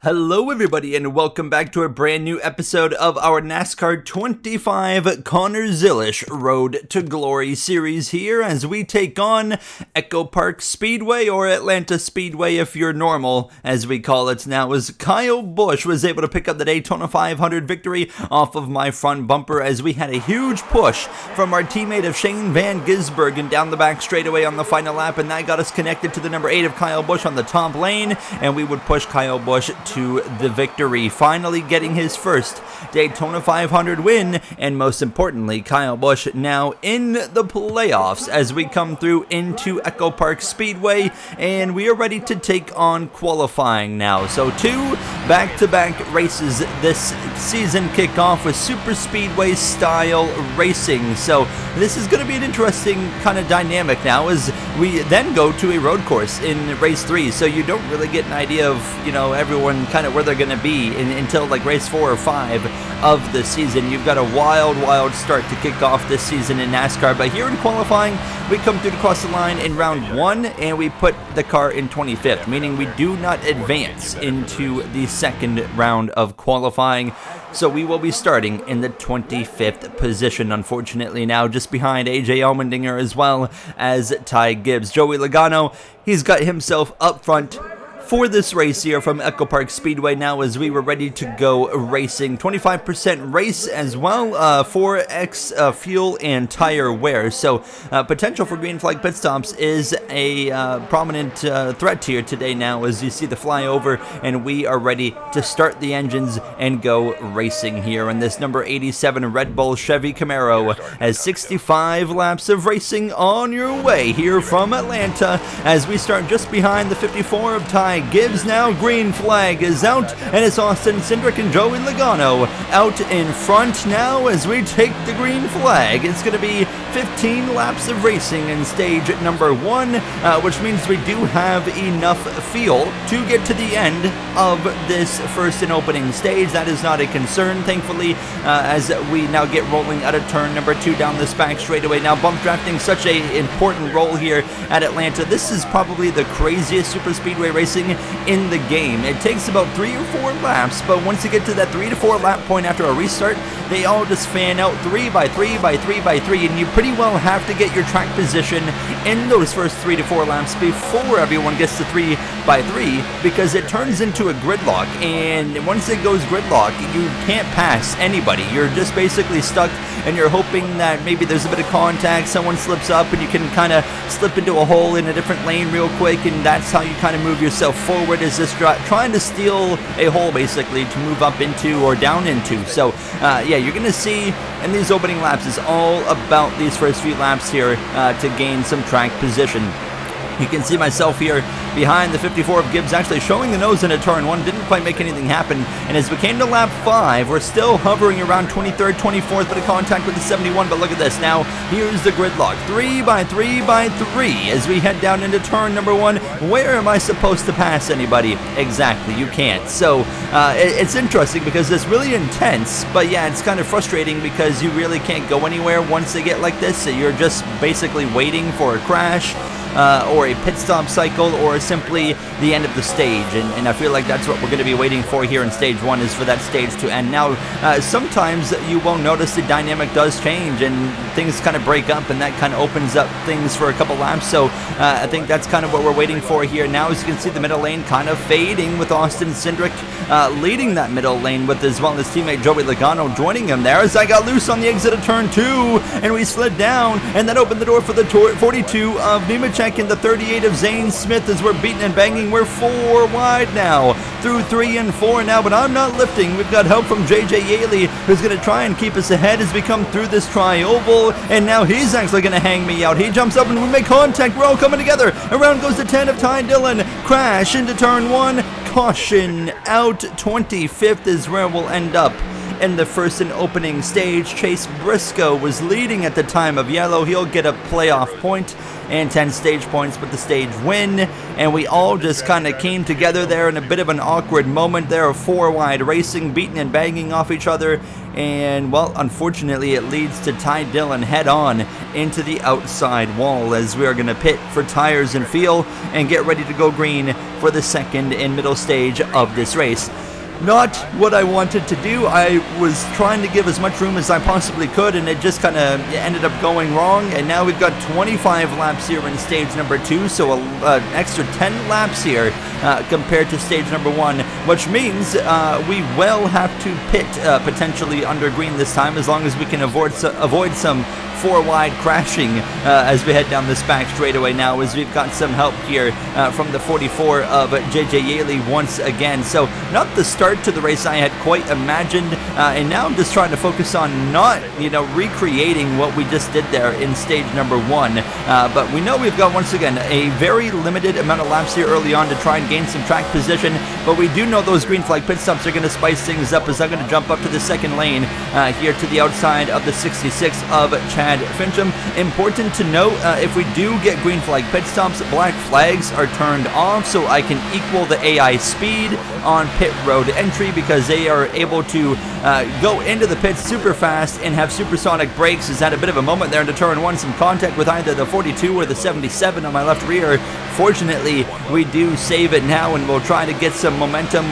Hello everybody and welcome back to a brand new episode of our NASCAR 25 Connor Zilisch Road to Glory series here as we take on Echo Park Speedway, or Atlanta Speedway if you're normal as we call it now, as Kyle Busch was able to pick up the Daytona 500 victory off of my front bumper as we had a huge push from our teammate of Shane Van Gisbergen down the back straightaway on the final lap, and that got us connected to the number 8 of Kyle Busch on the top lane, and we would push Kyle Busch to the victory, finally getting his first Daytona 500 win, and most importantly, Kyle Busch now in the playoffs as we come through into Echo Park Speedway, and we are ready to take on qualifying now. So 2 back-to-back races this season kick off with super speedway style racing, so this is going to be an interesting kind of dynamic now as we then go to a road course in race 3, so you don't really get an idea of, you know, everyone kind of where they're going to be until like race 4 or 5 of the season. You've got a wild start to kick off this season in NASCAR, but here in qualifying we come through to cross the line in round 1 and we put the car in 25th, meaning we do not advance into the second round of qualifying. So we will be starting in the 25th position, unfortunately now, just behind AJ Allmendinger as well as Ty Gibbs. Joey Logano, he's got himself up front for this race here from Echo Park Speedway now as we were ready to go racing. 25% race as well, 4x fuel and tire wear. So potential for green flag pit stops is a prominent threat here today now as you see the flyover, and we are ready to start the engines and go racing here in this number 87 Red Bull Chevy Camaro as 65 laps of racing on your way here from Atlanta as we start just behind the 54 of Ty Gibbs. Now green flag is out, and it's Austin Cindric and Joey Logano out in front now as we take the green flag. It's going to be 15 laps of racing in stage number 1, which means we do have enough fuel to get to the end of this first and opening stage. That is not a concern, thankfully, as we now get rolling out of turn number 2 down this back straightaway. Now bump drafting, such an important role here at Atlanta. This is probably the craziest super speedway racing in the game. It takes about 3 or 4 laps, but once you get to that 3 to 4 lap point after a restart, they all just fan out 3 by 3 by 3 by 3, and you pretty well have to get your track position in those first 3 to 4 laps before everyone gets to 3 by 3, because it turns into a gridlock, and once it goes gridlock, you can't pass anybody. You're just basically stuck, and you're hoping that maybe there's a bit of contact, someone slips up, and you can kind of slip into a hole in a different lane real quick, and that's how you kind of move yourself forward, is just trying to steal a hole basically to move up into or down into. So yeah, you're going to see in these opening laps is all about these first few laps here to gain some track position. You can see myself here behind the 54 of Gibbs actually showing the nose into turn 1, didn't quite make anything happen, and as we came to lap 5, we're still hovering around 23rd, 24th, but a contact with the 71, but look at this, now here's the gridlock, 3 by 3 by 3, as we head down into turn number 1. Where am I supposed to pass anybody? Exactly, you can't. So it's interesting because it's really intense, but yeah, it's kind of frustrating because you really can't go anywhere once they get like this, so you're just basically waiting for a crash, or a pit stop cycle, or simply the end of the stage, and I feel like that's what we're going to be waiting for here in stage 1, is for that stage to end. Now sometimes you won't notice the dynamic does change and things kind of break up, and that kind of opens up things for a couple laps, so I think that's kind of what we're waiting for here now. As you can see, the middle lane kind of fading with Austin Cindric leading that middle lane, with as well as teammate Joey Logano joining him there, as I got loose on the exit of turn 2 and we slid down, and that opened the door for the 42 of Nemechek and the 38 of Zane Smith as we're beating and banging. We're 4 wide now through 3 and 4 now, but I'm not lifting. We've got help from JJ Yaley, who's going to try and keep us ahead as we come through this tri-oval, and now he's actually going to hang me out. He jumps up and we make contact. We're all coming together. Around goes the 10 of Ty Dillon. Crash into turn 1. Caution out. 25th is where we'll end up in the first and opening stage. Chase Briscoe was leading at the time of yellow. He'll get a playoff point and 10 stage points with the stage win, and we all just kind of came together there in a bit of an awkward moment there of 4 wide racing, beating and banging off each other, and well, unfortunately it leads to Ty Dillon head on into the outside wall as we are going to pit for tires and fuel and get ready to go green for the second and middle stage of this race. Not what I wanted to do. I was trying to give as much room as I possibly could, and it just kind of ended up going wrong. And now we've got 25 laps here in stage number 2, so an extra 10 laps here compared to stage number 1, which means we will have to pit potentially under green this time, as long as we can avoid some 4 wide crashing as we head down this back straightaway now, as we've got some help here from the 44 of JJ Yaley once again. So not the start to the race I had quite imagined, and now I'm just trying to focus on not, recreating what we just did there in stage number 1. But we know we've got, once again, a very limited amount of laps here early on to try and gain some track position, but we do know those green flag pit stops are going to spice things up, as I'm going to jump up to the second lane here to the outside of the 66 of Chad Fincham. Important to note, if we do get green flag pit stops, black flags are turned off, so I can equal the AI speed on pit road entry, because they are able to go into the pits super fast and have supersonic brakes. Has had a bit of a moment there into turn 1, some contact with either the 42 or the 77 on my left rear. Fortunately, we do save it now, and we'll try to get some momentum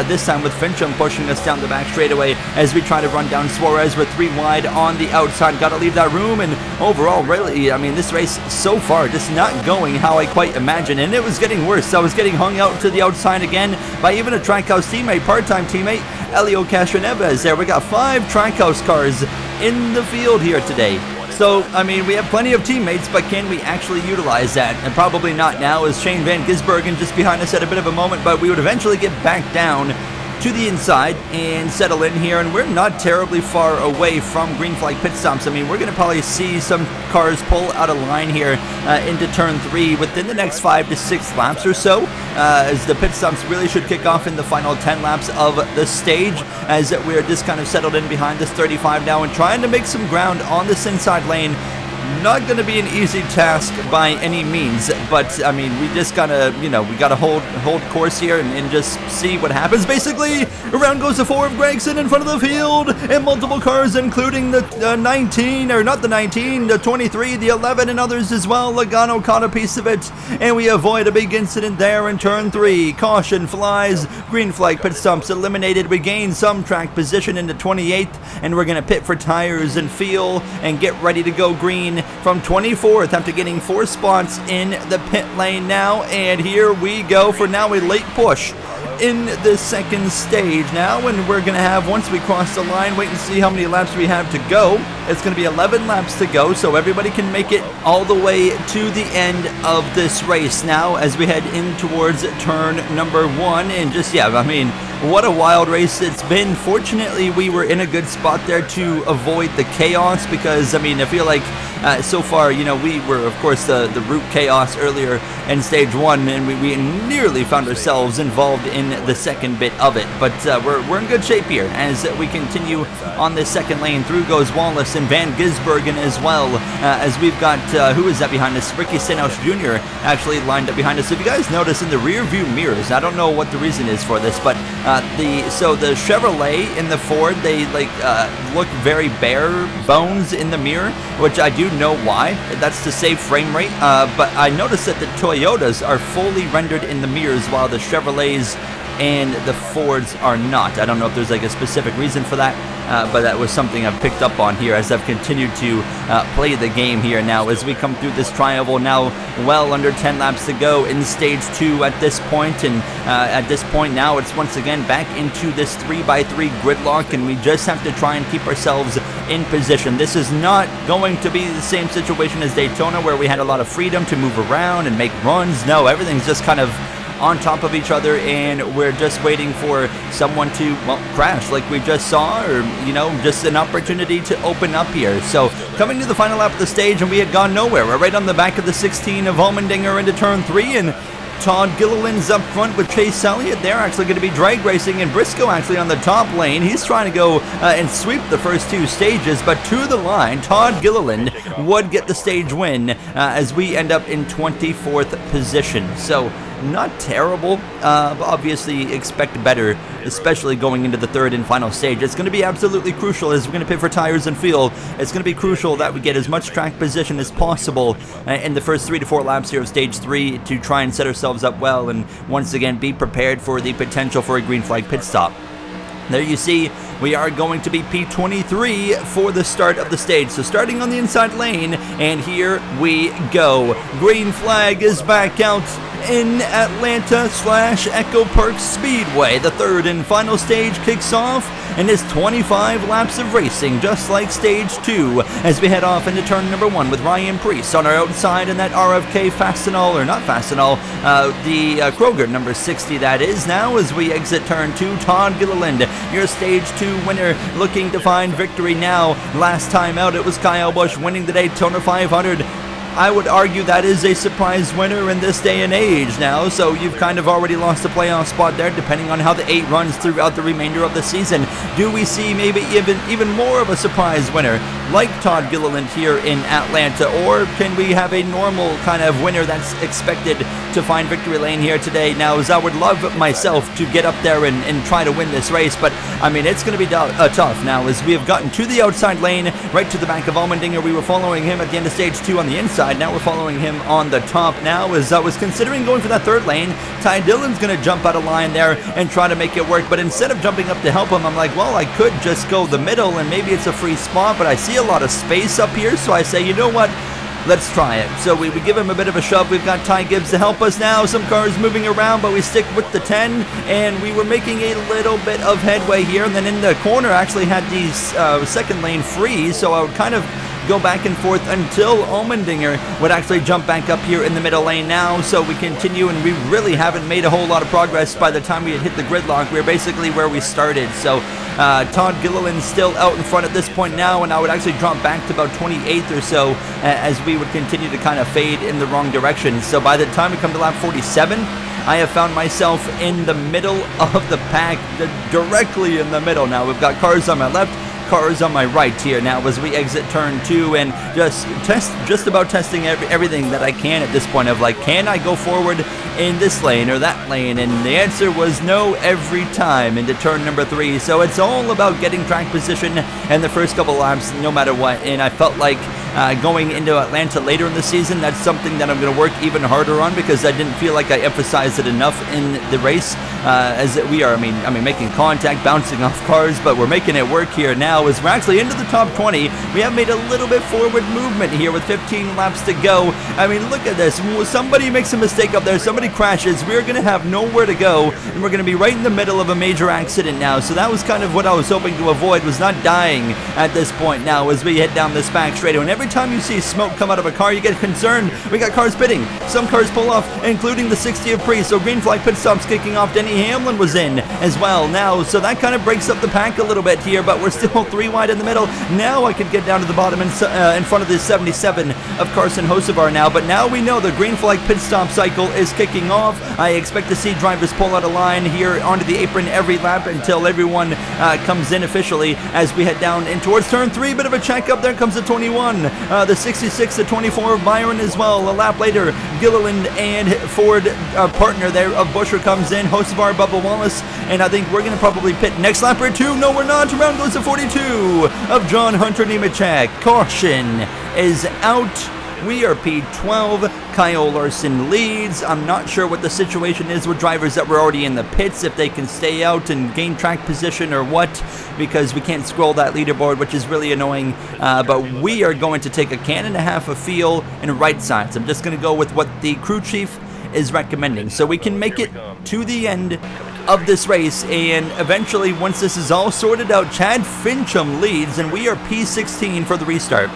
this time with Fincham pushing us down the back straightaway as we try to run down Suarez. We're 3 wide on the outside. Got to leave that room, and overall, really, I mean, this race so far just not going how I quite imagined, and it was getting worse. I was getting hung out to the outside again by even a Trackhouse teammate, part-time teammate, Elio Castroneves there. We got 5 Trackhouse cars in the field here today. So, I mean, we have plenty of teammates, but can we actually utilize that? And probably not now, as Shane Van Gisbergen just behind us had a bit of a moment, but we would eventually get back down to the inside and settle in here, and we're not terribly far away from green flag pit stops. I mean, we're going to probably see some cars pull out of line here into turn 3 within the next 5 to 6 laps or so, as the pit stops really should kick off in the final 10 laps of the stage, as we're just kind of settled in behind this 35 now and trying to make some ground on this inside lane. Not going to be an easy task by any means, but I mean, we just gotta, we gotta hold course here and just see what happens. Basically, around goes the 4 of Gregson in front of the field, and multiple cars, including the 19, or not the 19, the 23, the 11, and others as well. Logano caught a piece of it, and we avoid a big incident there in turn 3. Caution flies, green flag pit stops eliminated. We gain some track position into 28th, and we're gonna pit for tires and fuel and get ready to go green from 24th after getting 4 spots in the pit lane now. And here we go for now a late push in the second stage now, and we're gonna have, once we cross the line, wait and see how many laps we have to go. It's gonna be 11 laps to go, so everybody can make it all the way to the end of this race now as we head in towards turn number 1. And just, yeah, I mean, what a wild race it's been. Fortunately, we were in a good spot there to avoid the chaos, because, I mean, I feel like so far, we were, of course, the root chaos earlier in stage 1, and we nearly found ourselves involved in the second bit of it. But we're in good shape here as we continue on this second lane. Through goes Wallace and Van Gisbergen as well, as we've got, who is that behind us? Ricky Stenhouse Jr. actually lined up behind us. If you guys notice in the rear view mirrors, I don't know what the reason is for this, but the Chevrolet and the Ford, they look very bare bones in the mirror, which I do know why. That's to save frame rate, but I noticed that the Toyotas are fully rendered in the mirrors, while the Chevrolets and the Fords are not. I don't know if there's a specific reason for that, but that was something I've picked up on here as I've continued to play the game here now as we come through this tri-oval now. Well under 10 laps to go in stage 2 at this point, and at this point now it's once again back into this 3x3 gridlock, and we just have to try and keep ourselves in position. This is not going to be the same situation as Daytona, where we had a lot of freedom to move around and make runs. No, everything's just kind of on top of each other, and we're just waiting for someone to, well, crash like we just saw, or, just an opportunity to open up here. So coming to the final lap of the stage, and we had gone nowhere. We're right on the back of the 16 of Allmendinger into turn 3, and Todd Gilliland's up front with Chase Elliott. They're actually going to be drag racing, and Briscoe actually on the top lane. He's trying to go and sweep the first two stages, but to the line, Todd Gilliland would get the stage win as we end up in 24th position. So not terrible, but obviously expect better, especially going into the third and final stage. It's going to be absolutely crucial as we're going to pit for tires and fuel. It's going to be crucial that we get as much track position as possible in the first 3 to 4 laps here of stage 3 to try and set ourselves up well and once again be prepared for the potential for a green flag pit stop. There you see, we are going to be P23 for the start of the stage. So starting on the inside lane, and here we go. Green flag is back out in Atlanta/Echo Park Speedway. The third and final stage kicks off and is 25 laps of racing, just like stage 2, as we head off into turn number 1 with Ryan Preece on our outside in that RFK Fastenal, or not Fastenal, the Kroger number 60 that is now, as we exit turn 2. Todd Gilliland, your stage 2 winner, looking to find victory now. Last time out it was Kyle Busch winning the Daytona 500. I would argue that is a surprise winner in this day and age now, so you've kind of already lost a playoff spot there, depending on how the 8 runs throughout the remainder of the season. Do we see maybe even more of a surprise winner like Todd Gilliland here in Atlanta, or can we have a normal kind of winner that's expected to find victory lane here today? Now, as I would love myself to get up there and try to win this race, but I mean, it's going to be tough now as we have gotten to the outside lane, right to the back of Allmendinger. We were following him at the end of stage 2 on the inside. Now we're following him on the top now, as I was considering going for that third lane. Ty Dillon's going to jump out of line there and try to make it work, but instead of jumping up to help him, I'm like, well, I could just go the middle and maybe it's a free spot, but I see a lot of space up here, so I say, you know what? Let's try it. So we give him a bit of a shove. We've got Ty Gibbs to help us now. Some cars moving around, but we stick with the 10, and we were making a little bit of headway here. And then in the corner, actually had the second lane free, so I would kind of go back and forth until Allmendinger would actually jump back up here in the middle lane now. So we continue, and we really haven't made a whole lot of progress. By the time we had hit the gridlock, we were basically where we started. So Todd Gilliland's still out in front at this point now, and I would actually drop back to about 28th or so as we would continue to kind of fade in the wrong direction. So by the time we come to lap 47, I have found myself in the middle of the pack, directly in the middle now. We've got cars on my left, cars on my right here now as we exit turn 2, and just about testing everything that I can at this point of like, can I go forward in this lane or that lane? And the answer was no every time into turn number 3. So it's all about getting track position in the first couple laps no matter what, and I felt like going into Atlanta later in the season, that's something that I'm going to work even harder on, because I didn't feel like I emphasized it enough in the race as we are. I mean, making contact, bouncing off cars, but we're making it work here now as we're actually into the top 20. We have made a little bit forward movement here with 15 laps to go. I mean, look at this. Somebody makes a mistake up there, somebody crashes, we're going to have nowhere to go, and we're going to be right in the middle of a major accident now. So that was kind of what I was hoping to avoid, was not dying at this point now as we head down this back straight. And every time you see smoke come out of a car, you get concerned. We got cars pitting. Some cars pull off, including the 60 of Preece. So green flag pit stops kicking off. Denny Hamlin was in as well now. So that kind of breaks up the pack a little bit here, but we're still 3 wide in the middle. Now I could get down to the bottom in front of the 77 of Carson Hocevar now. But now we know the green flag pit stop cycle is kicking off. I expect to see drivers pull out of line here onto the apron every lap until everyone comes in officially as we head down in towards turn 3. Bit of a check up. There comes the 21. The 66 to 24 of Byron as well. A lap later, Gilliland and Ford partner there of Busher comes in. Hocevar, Bubba Wallace, and I think we're going to probably pit next lap or 2. No, we're not. Around goes the 42 of John Hunter Nemechek. Caution is out. We are P12. Kyle Larson leads. I'm not sure what the situation is with drivers that were already in the pits, if they can stay out and gain track position or what, because we can't scroll that leaderboard, which is really annoying. But we are going to take a can and a half of fuel and right sides. I'm just going to go with what the crew chief is recommending, so we can make it to the end of this race. And eventually, once this is all sorted out, Chad Fincham leads, and we are P16 for the restart.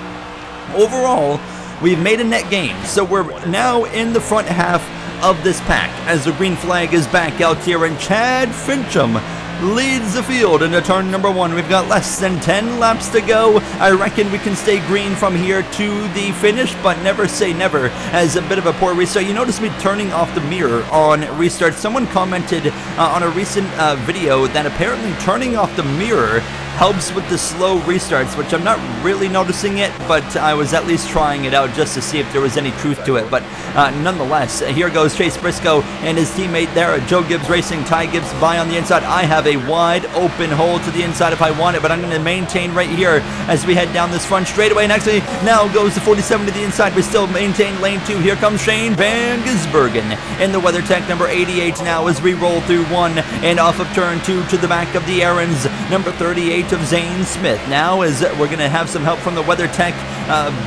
Overall, we've made a net gain, so we're now in the front half of this pack as the green flag is back out here, and Chad Fincham leads the field into turn number 1. We've got less than 10 laps to go. I reckon we can stay green from here to the finish, but never say never, as a bit of a poor restart. You notice me turning off the mirror on restart. Someone commented on a recent video that apparently turning off the mirror helps with the slow restarts, which I'm not really noticing it, but I was at least trying it out just to see if there was any truth to it. But nonetheless, here goes Chase Briscoe and his teammate there, Joe Gibbs Racing, Ty Gibbs by on the inside. I have a wide open hole to the inside if I want it, but I'm going to maintain right here as we head down this front straightaway. And actually, now goes the 47 to the inside. We still maintain lane 2. Here comes Shane Van Gisbergen in the WeatherTech number 88 now as we roll through 1 and off of turn 2 to the back of the Aaron's number 38 of Zane Smith. Now as we're going to have some help from the WeatherTech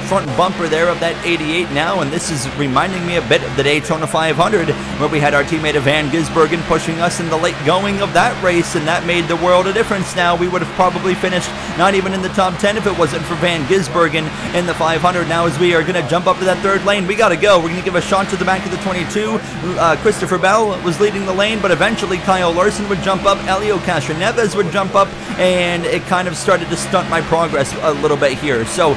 front bumper there of that 88 now, and this is reminding me a bit of the Daytona 500 where we had our teammate Van Gisbergen pushing us in the late going of that race, and that made the world a difference. Now we would have probably finished not even in the top 10 if it wasn't for Van Gisbergen in the 500. Now as we are going to jump up to that third lane, we got to go. We're going to give a shot to the back of the 22. Christopher Bell was leading the lane, but eventually Kyle Larson would jump up, Elio Castroneves would jump up, and it kind of started to stunt my progress a little bit here. So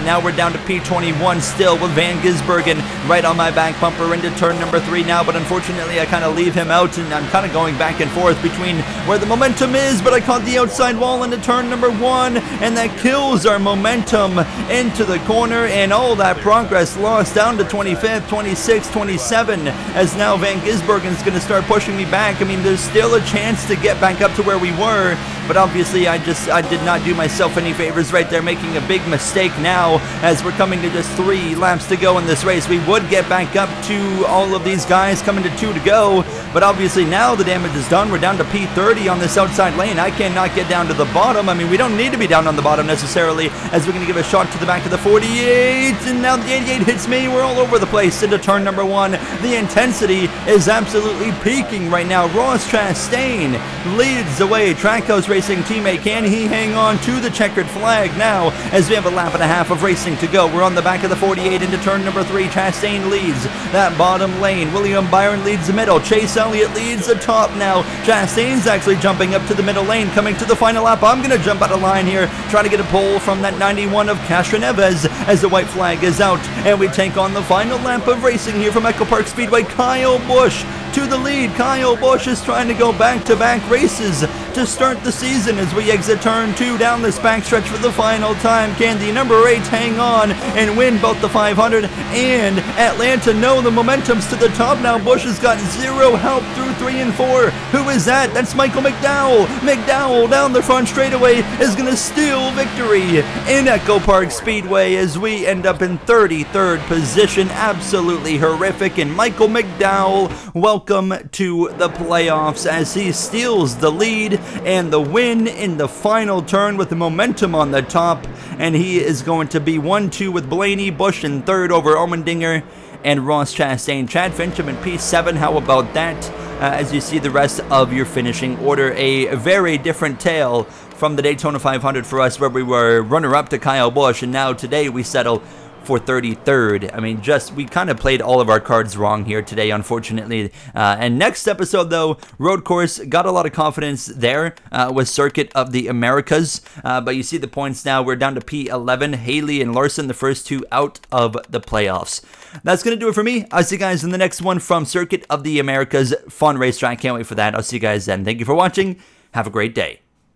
now we're down to P21 still with Van Gisbergen right on my back bumper into turn number 3 now, but unfortunately I kind of leave him out, and I'm kind of going back and forth between where the momentum is, but I caught the outside wall into turn number 1, and that kills our momentum into the corner, and all that progress lost down to 25th, 26th, 27, as now Van Gisbergen is going to start pushing me back. I mean, there's still a chance to get back up to where we were, but obviously I did not do myself any favors right there, making a big mistake now as we're coming to just 3 laps to go in this race. We would get back up to all of these guys coming to 2 to go, but obviously now the damage is done. We're down to P30 on this outside lane. I cannot get down to the bottom. I mean, we don't need to be down on the bottom necessarily, as we're going to give a shot to the back of the 48, and now the 88 hits me. We're all over the place into turn number 1. The intensity is absolutely peaking right now. Ross Chastain leads the way. Trackhouse Racing teammate, can he hang on to the checkered flag now as we have a lap and a half of racing to go? We're on the back of the 48 into turn number 3. Chastain leads that bottom lane. William Byron leads the middle. Chase Elliott leads the top now. Chastain's actually jumping up to the middle lane, coming to the final lap. I'm going to jump out of line here, trying to get a pole from that 91 of Castroneves as the white flag is out, and we take on the final lap of racing here from Echo Park Speedway. Kyle Busch to the lead. Kyle Busch is trying to go back-to-back races to start the season as we exit turn 2 down this backstretch for the final time. Can the number 8 hang on and win both the 500 and Atlanta? No, the momentum's to the top now. Busch has got 0 help through 3 and 4. Who is that? That's Michael McDowell. McDowell down the front straightaway is going to steal victory in Echo Park Speedway as we end up in 33rd position. Absolutely horrific. And Michael McDowell, welcome to the playoffs as he steals the lead and the win in the final turn with the momentum on the top, and he is going to be 1-2 with Blaney, Busch in 3rd over Allmendinger and Ross Chastain. Chad Fincham in P7, how about that? As you see the rest of your finishing order, a very different tale from the Daytona 500 for us, where we were runner-up to Kyle Busch, and now today we settle for 33rd. I mean, we kind of played all of our cards wrong here today, unfortunately. And next episode, though, road course, got a lot of confidence there with Circuit of the Americas. But you see the points now. We're down to P11. Haley and Larson, the first 2 out of the playoffs. That's going to do it for me. I'll see you guys in the next one from Circuit of the Americas. Fun racetrack. Can't wait for that. I'll see you guys then. Thank you for watching. Have a great day.